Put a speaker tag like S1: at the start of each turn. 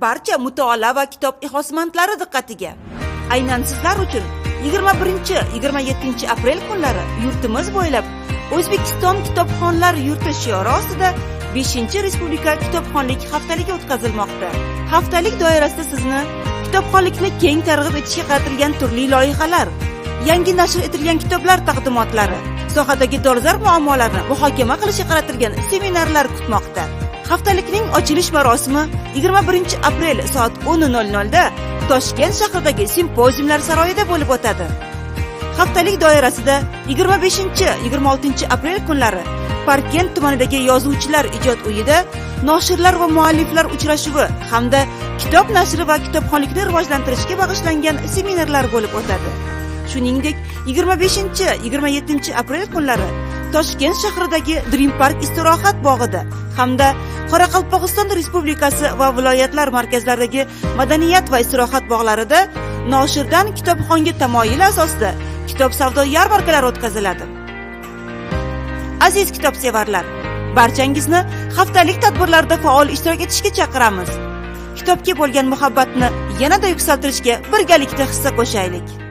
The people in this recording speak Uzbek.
S1: barcha mutolaa va kitob ixlosmandlari diqqatiga. Aynan sizlar uchun 21-27 aprel kunlari yurtimiz bo'ylab O'zbekiston kitobxonlar yurti shiori ostida 5-respublika kitobxonlik haftaligi o'tkazilmoqda. Haftalik doirasida sizni kitobxonlikni keng targ'ib etishga qaratilgan turli loyihalar, yangi nashr etilgan kitoblar taqdimotlari, sohadagi dolzarb muammolarni muhokama qilishga qaratilgan seminarlar kutmoqda. Haftalikning ochilish marosimi 21 aprel soat 10:00 da Toshkent shahridagi Simpoziumlar saroyida bo'lib o'tadi. Haftalik doirasida 25-26 aprel kunlari Parkent tumanidagi Yozuvchilar ijod uyida noshirlar va mualliflar uchrashuvi hamda kitob nashri va kitobxonlikni rivojlantirishga bag'ishlangan seminarlar bo'lib o'tadi. Shuningdek, 25-27 aprel kunlari Toshkent shahridagi Dream Park istirohat bog'ida hamda Qoraqalpog'iston Respublikasi va viloyatlar markazlaridagi madaniyat va istirohat bog'larida noshirdan kitobxonga tamoyili asosida kitob savdo yarmarkalari o'tkaziladi. Aziz kitobsevarlar, barchangizni haftalik tadbirlarda faol ishtirok etishga chaqiramiz. Kitobga bo'lgan muhabbatni yanada yuksaltirishga birgalikda hissa qo'shaylik.